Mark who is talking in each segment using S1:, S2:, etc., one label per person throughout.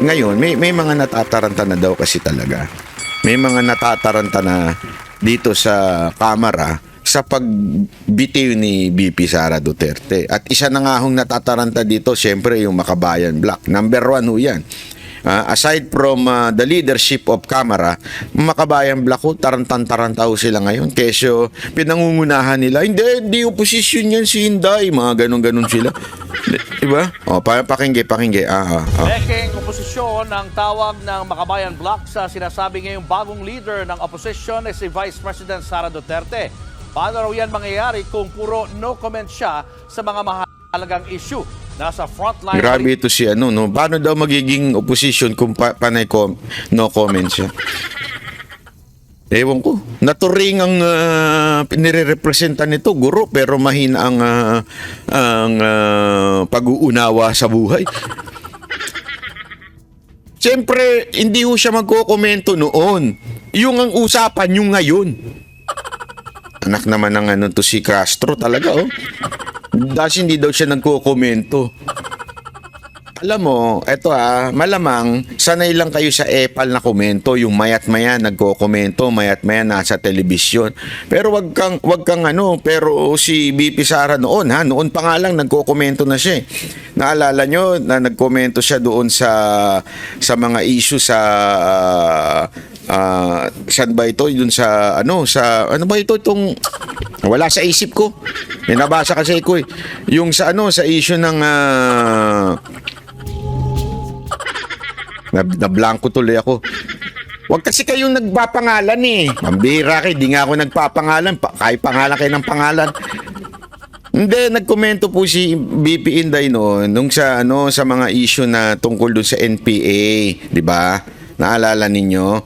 S1: Ngayon, may mga natataranta na daw kasi talaga. May mga natataranta na dito sa Kamara sa pagbitiw ni BP Sara Duterte. At isa na nga hong natataranta dito, syempre yung Makabayan Block. Number 1 ho yan. Aside from the leadership of Kamara, Makabayan Block ho, tarantan-taranta ho sila ngayon. Kesyo, pinangungunahan nila, hindi oposisyon yan si Inday. Mga ganun-ganun sila. Diba? Pakingge.
S2: Peking oposisyon ang tawag ng Makabayan Block sa sinasabi ngayong bagong leader ng opposition ay si Vice President Sara Duterte. Paano raw yan mangyayari kung puro no comment siya sa mga mahalagang issue? Nasa frontline.
S1: Grabe ito si no? Paano daw magiging opposition kung panay no comment siya? Ewan ko. Naturing ang nire-representa nito, guro, pero mahina ang pag-uunawa sa buhay. Siyempre, hindi ho siya magkokomento noon. Yung ang usapan yung ngayon. Anak naman ng to si Castro talaga, oh. Dahil hindi daw siya nagkokomento. Alam mo, eto malamang sanay lang kayo sa epal na komento, yung mayat-maya nagko-komento, mayat-maya nasa telebisyon. Pero wag kang pero si BP Sara noon pa nga lang nagko-komento na siya. Naalala nyo na nagkomento siya doon sa mga issue sa saan ba ito? Doon sa ano ba ito itong wala sa isip ko. May nabasa kasi ko eh. Yung sa sa issue ng na-blanco tuloy ako. Huwag kasi kayong nagpapangalan eh. Pambira kayo, di nga ako nagpapangalan. Kahit pangalan kayo ng pangalan. Hindi, nagkomento po si BP Inday noon nung sa mga issue na tungkol doon sa NPA, di ba? Naalala ninyo?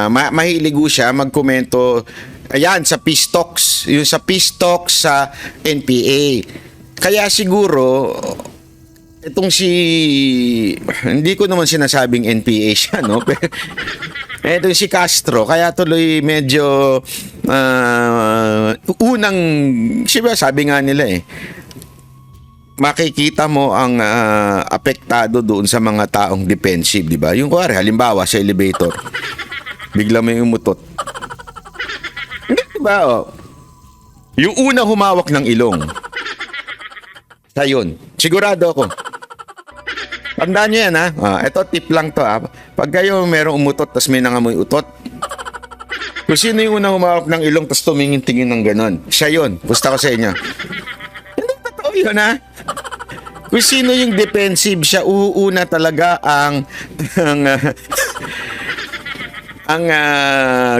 S1: Mahilig siya magkomento. Ayan, sa Peace Talks. Yung sa Peace Talks sa NPA. Kaya siguro itong hindi ko naman sinasabing NPA siya, no? Itong si Castro, kaya tuloy medyo sabi nga nila makikita mo ang apektado doon sa mga taong defensive, di ba? Yung kuwari, halimbawa sa elevator, bigla may umutot. Hindi, di ba? Yung una humawak ng ilong. Sa yun, sigurado ako. Tandaan nyo yan, ito tip lang to, Pag kayo merong umutot tapos may nangamoy utot, kung sino yung unang humawak ng ilong tapos tumingin-tingin ng ganon, siya yun. Pusta ko sa inyo. Hindi totoo yun, Kung sino yung defensive, siya uuna talaga ang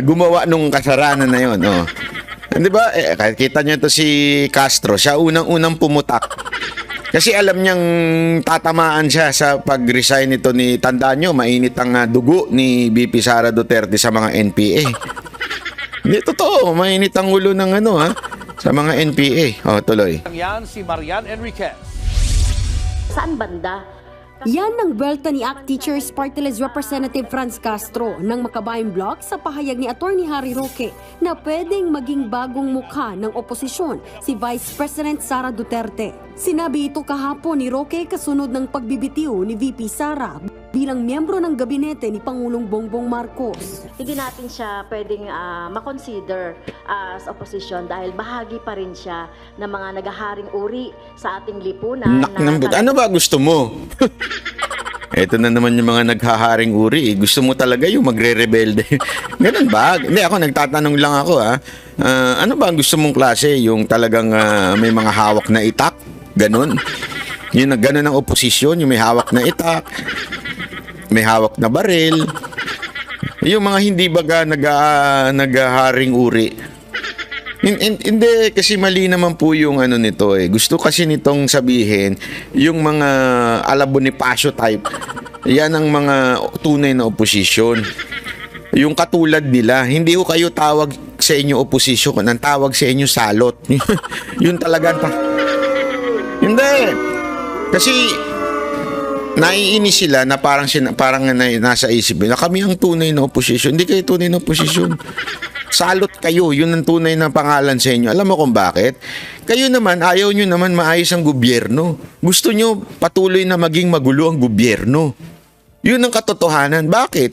S1: gumawa nung kasaranan na yun. Di ba? Kita nyo ito si Castro, siya unang-unang pumutak. Kasi alam niyang tatamaan siya sa pag-resign nito ni, tandaan nyo, mainit ang dugo ni BP Sara Duterte sa mga NPA. Hindi, totoo, mainit ang ulo ng sa mga NPA. Tuloy.
S2: Yan si Marian Enriquez.
S3: Saan banda?
S4: Yan ang belta ni ACT Teachers Party List Representative Franz Castro ng Makabayan Block sa pahayag ni Atty. Harry Roque na pwedeng maging bagong mukha ng oposisyon si Vice President Sara Duterte. Sinabi ito kahapon ni Roque kasunod ng pagbibitiw ni VP Sara bilang miyembro ng gabinete ni Pangulong Bongbong Marcos.
S3: Hindi natin siya pwedeng makonsider as opposition dahil bahagi pa rin siya ng mga naghaharing uri sa ating lipunan.
S1: Ano ba gusto mo? Ito na naman yung mga naghaharing uri. Gusto mo talaga yung magre-rebelde. Ganun ba? Hindi, ako nagtatanong lang ako. Ano ba ang gusto mong klase? Yung talagang may mga hawak na itak? Ganun. Yung ganun ang oposisyon, yung may hawak na itak, may hawak na baril. Yung mga hindi baga naghaharing uri. Hindi, kasi mali naman po yung nito Gusto kasi nitong sabihin, yung mga ala Bonifacio type, yan ang mga tunay na oposisyon. Yung katulad nila, hindi ko kayo tawag sa inyo oposisyon, ang tawag sa inyo salot. Yun talaga. Hindi. Kasi naiinis sila na parang nasa isip nila, kami ang tunay na oposisyon. Hindi kayo tunay na oposisyon. Salot kayo, yun ang tunay na pangalan sa inyo. Alam mo kung bakit? Kayo naman, ayaw nyo naman maayos ang gobyerno. Gusto nyo patuloy na maging magulo ang gobyerno. Yun ang katotohanan. Bakit?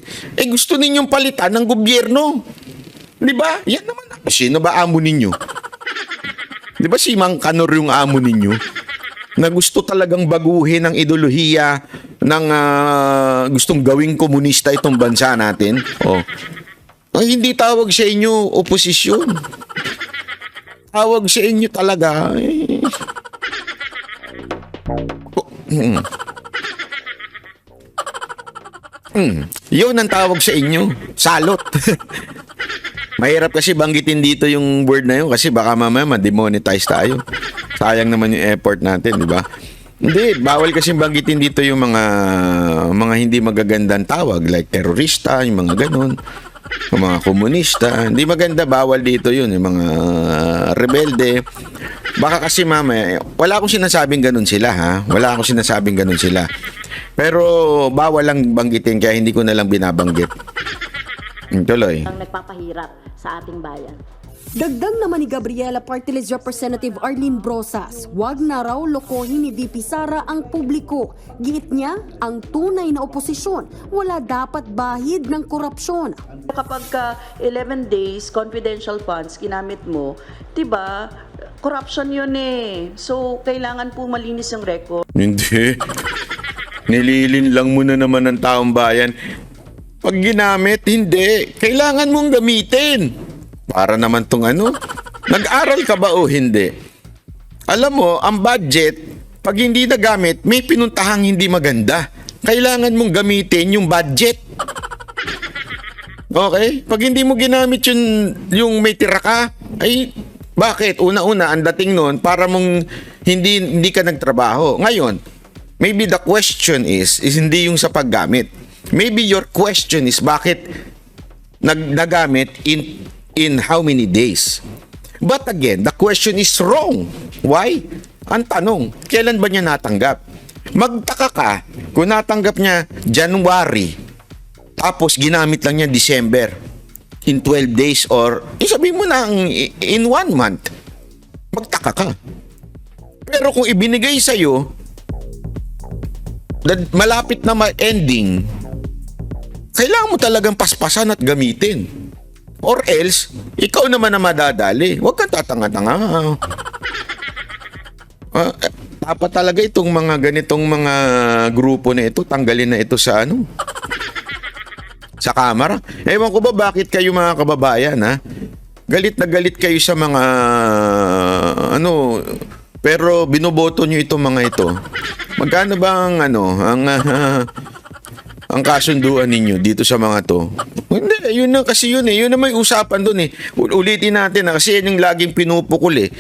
S1: Gusto ninyong palitan ng gobyerno. Di ba? Yan naman. Sino ba amo ninyo? Di ba si Mang Kanor yung amo ninyo? Na gusto talagang baguhin ang ideolohiya ng gustong gawing komunista itong bansa natin. Oh. Ay, hindi tawag sa inyo oposisyon. Tawag sa inyo talaga. Yun ang tawag sa inyo. Salot. Mahirap kasi banggitin dito yung word na yun kasi baka mamaya ma-demonetize tayo. Sayang naman yung effort natin, di ba? Hindi, bawal kasi banggitin dito yung mga hindi magagandang tawag like terorista, yung mga ganun. Yung mga komunista. Hindi maganda, bawal dito yun. Yung mga rebelde. Baka kasi mamaya, wala akong sinasabing ganun sila, ha? Wala akong sinasabing ganun sila. Pero bawal lang banggitin kaya hindi ko na lang binabanggit. Tuloy.
S3: Ang nagpapahirap sa ating bayan.
S4: Dagdag naman ni Gabriela Party List Representative Arlene Brosas, wag na raw lokohin ni VP Sara ang publiko. Giit niya, ang tunay na oposisyon wala dapat bahid ng korupsyon.
S5: Kapag 11 days confidential funds ginamit mo, 'di ba? Corruption 'yun eh. So kailangan po malinis yung record.
S1: Hindi. Nililin lang muna naman ng taong bayan. Pag ginamit, hindi. Kailangan mong gamitin. Para naman tong ano. Nag-aral ka ba o hindi? Alam mo, ang budget, pag hindi nagamit, may pinuntahang hindi maganda. Kailangan mong gamitin yung budget. Okay? Pag hindi mo ginamit yung may tira ka, ay bakit? Una-una, ang dating nun, para mong hindi ka nagtrabaho. Ngayon, maybe the question is hindi yung sa paggamit. Maybe your question is bakit nagamit in how many days? But again, the question is wrong. Why? Ang tanong, kailan ba niya natanggap? Magtaka ka kung natanggap niya January tapos ginamit lang niya December in 12 days or sabihin mo na in 1 month. Magtaka ka. Pero kung ibinigay sa'yo malapit na ma-ending, kailangan mo talagang paspasan at gamitin. Or else, ikaw naman na madadali. Huwag kang tatanga-tanga. Dapat talaga itong mga ganitong mga grupo na ito, tanggalin na ito sa sa kamera. Ewan ko ba bakit kayo mga kababayan, ha? Galit na galit kayo sa mga pero binoboto nyo itong mga ito. Magkano ba ang kasunduan ninyo dito sa mga to? Hindi, yun na kasi yun eh. Yun na may usapan doon eh. Ulitin natin kasi yan yung laging pinupukul eh.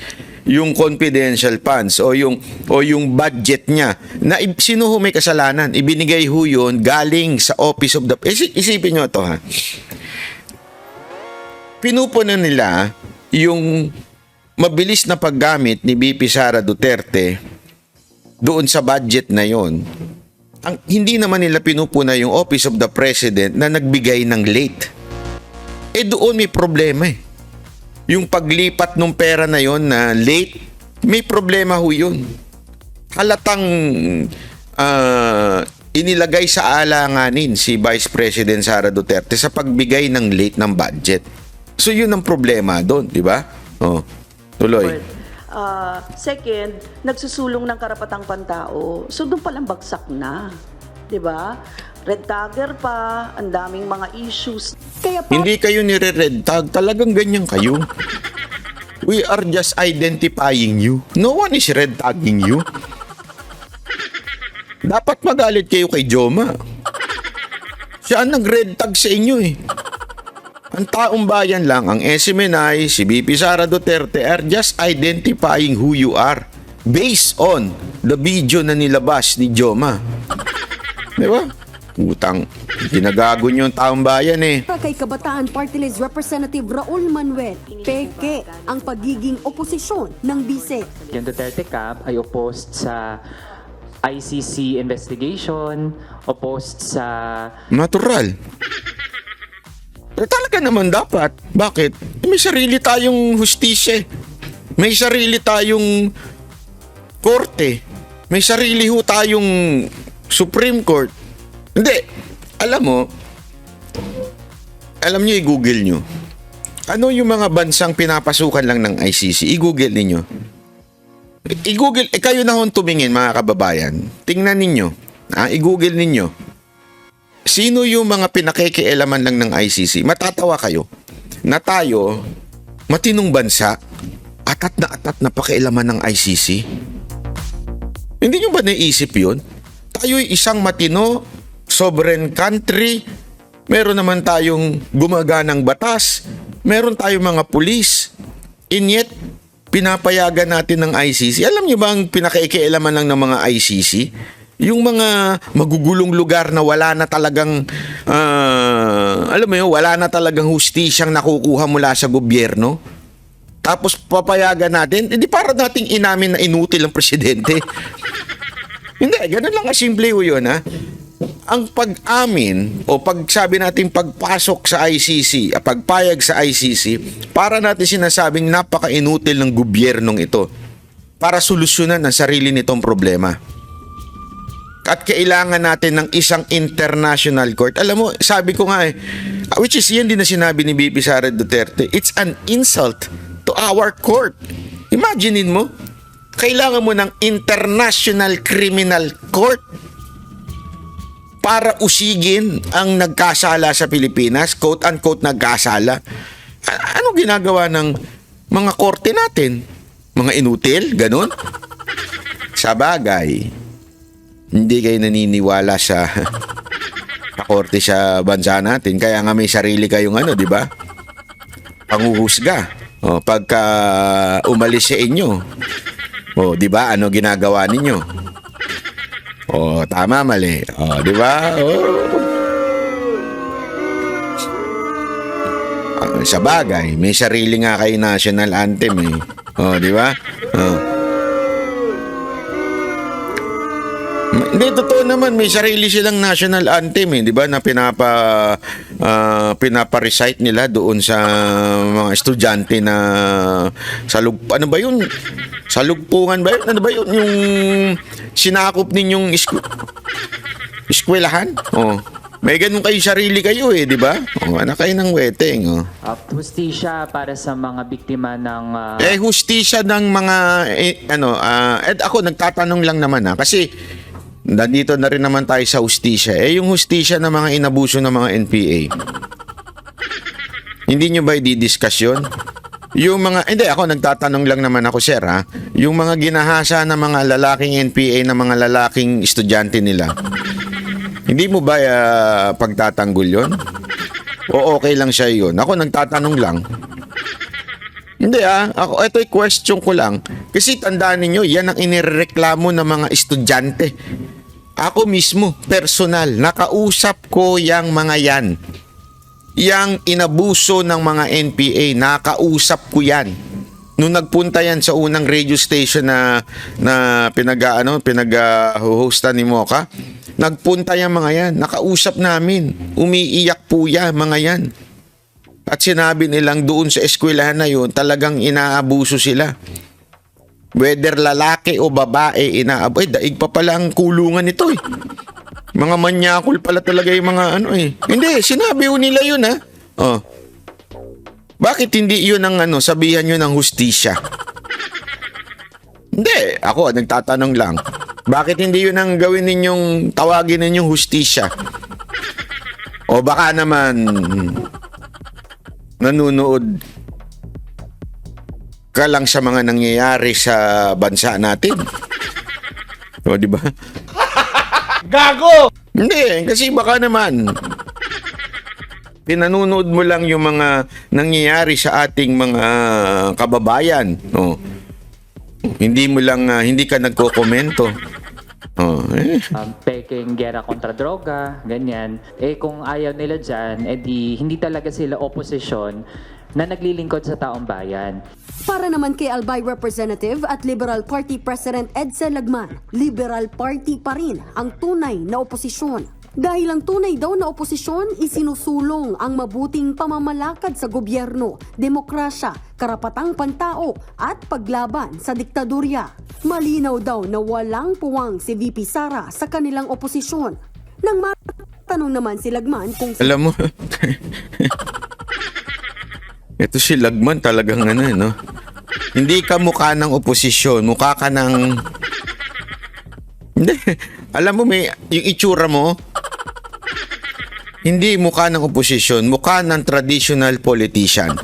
S1: Yung confidential funds o yung budget niya. Na sino ho may kasalanan? Ibinigay ho yun galing sa Office of the... Isipin nyo to ha. Pinupunan nila yung mabilis na paggamit ni VP Sara Duterte doon sa budget na yon. Hindi naman nila pinupuna yung Office of the President na nagbigay ng late. Doon may problema eh. Yung paglipat ng pera na yon na late, may problema ho yun. Halatang inilagay sa alanganin si Vice President Sara Duterte sa pagbigay ng late ng budget. So yun ang problema doon, di ba? Oh, tuloy.
S5: Second, nagsusulong ng karapatang pantao. So doon palang bagsak na. 'Di ba? Red tagger pa, ang daming mga issues.
S4: Kaya
S1: Hindi kayo nire-red tag, talagang ganyan kayo. We are just identifying you. No one is red tagging you. Dapat magalit kayo kay Joma. Siya ang nag-red tag sa inyo eh. Ang taong bayan lang, ang SMNI, si VP Sara Duterte are just identifying who you are based on the video na nilabas ni Joma. Di ba? Utang, ginagago niyo ang taong bayan eh.
S4: para kay Kabataan Party List Representative Raul Manuel, peke ang pagiging oposisyon ng bise.
S6: Yung Duterte camp ay opposed sa ICC investigation, opposed sa
S1: Natural. Talaga naman dapat. Bakit? May sarili tayong hustisya. May sarili tayong korte. May sarili ho tayong Supreme Court. Hindi. Alam nyo, i-google nyo. Ano yung mga bansang pinapasukan lang ng ICC? I-google ninyo. I-google, kayo na hong tumingin mga kababayan. Tingnan ninyo. I-google ninyo. Sino yung mga pinakikialaman lang ng ICC? Matatawa kayo na tayo, matinong bansa, atat na pakialaman ng ICC. Hindi nyo ba naisip yun? Tayo'y isang matino, sovereign country, meron naman tayong gumaganang batas, meron tayong mga pulis, and yet, pinapayagan natin ng ICC. Alam niyo ba ang pinakikialaman lang ng mga ICC? Yung mga magugulong lugar na wala na talagang, alam mo yun, wala na talagang hustisyang nakukuha mula sa gobyerno. Tapos papayagan natin, hindi para nating inamin na inutil ang presidente. Hindi, ganun lang kasimple yun, ha? Ang pag-amin o pagsabi natin pagpasok sa ICC, pagpayag sa ICC, para natin sinasabing napaka-inutil ng gobyernong ito para solusyonan ang sarili nitong problema. At kailangan natin ng isang international court. Alam mo, sabi ko nga which is yan din na sinabi ni BP Sara Duterte, it's an insult to our court. Imaginein mo, kailangan mo ng international criminal court para usigin ang nagkasala sa Pilipinas, quote-unquote nagkasala. Ano ginagawa ng mga korte natin? Mga inutil? Ganon? Sa bagay, hindi kayo naniniwala sa korte sa bansa natin. Kaya nga may sarili kayong di ba? Panguhusga. Pagka umalis sa inyo. Di ba? Ano ginagawa ninyo? Tama, mali. Di ba? Sa bagay, may sarili nga kayo national anthem di ba? Hindi, totoo naman, may sarili silang national anthem di ba, na pinapa-recite nila doon sa mga estudyante na ano ba yun? Salugpungan ba yun? Ano ba yun? Yung sinakop ninyong eskwelahan? May ganun kayo sarili kayo di ba? Anak kayo ng weteng.
S6: Hustisya para sa mga biktima ng...
S1: Hustisya ng mga, ako nagtatanong lang naman kasi nandito na rin naman tayo sa hustisya. Yung hustisya ng mga inabuso ng mga NPA. Hindi nyo ba i-discuss yun? Yung mga, hindi, ako nagtatanong lang naman ako, sir, yung mga ginahasa ng mga lalaking NPA, ng mga lalaking estudyante nila, hindi mo ba pagtatanggol yun? O okay lang siya yun? Ako nagtatanong lang. Hindi ako, ito'y question ko lang. Kasi tandaan ninyo, yan ang inireklamo ng mga estudyante. Ako mismo, personal, nakausap ko yang mga yan. Yang inabuso ng mga NPA, nakausap ko yan. Nung nagpunta yan sa unang radio station na pinag-hostan ni Mocha, nagpunta yan mga yan, nakausap namin. Umiiyak po yan mga yan. At sinabi nilang doon sa eskwelahan na yun, talagang inaabuso sila. Whether lalaki o babae, daig pa pala ang kulungan nito Mga manyakol pala talaga yung mga Hindi, sinabi ko nila yun Bakit hindi yun ang sabihan nyo ng hustisya? Hindi, ako nagtatanong lang. Bakit hindi yun ang gawin ninyong, tawagin ninyong hustisya? O baka naman nanonood ka lang sa mga nangyayari sa bansa natin. O, di ba?
S2: Gago!
S1: Hindi, kasi baka naman pinanunood mo lang yung mga nangyayari sa ating mga kababayan. Hindi mo lang, hindi ka nagko-komento.
S6: Peking gera kontra droga, ganyan. Kung ayaw nila dyan, hindi talaga sila opposition. na naglilingkod sa taong bayan.
S4: Para naman kay Albay Representative at Liberal Party President Edsel Lagman, Liberal Party pa rin ang tunay na oposisyon. Dahil ang tunay daw na oposisyon, isinusulong ang mabuting pamamalakad sa gobyerno, demokrasya, karapatang pantao at paglaban sa diktadurya. Malinaw daw na walang puwang si VP Sara sa kanilang oposisyon. Nang matanong naman si Lagman kung
S1: Alam mo, ito si Lagman talagang no? Hindi ka mukha ng oposisyon, mukha ka ng... Hindi, alam mo yung itsura mo, hindi mukha ng oposisyon, mukha ng traditional politician.